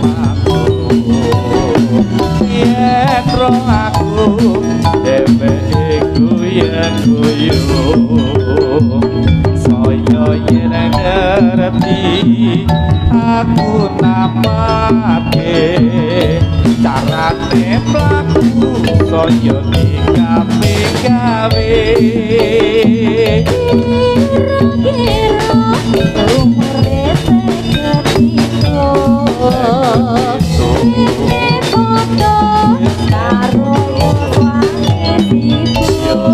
aku yen ro aku dheweke guyon-guyon saya yen ngerti aku namake carane mlaku saya dikape gawe umure seketiko foto karo yoswane siku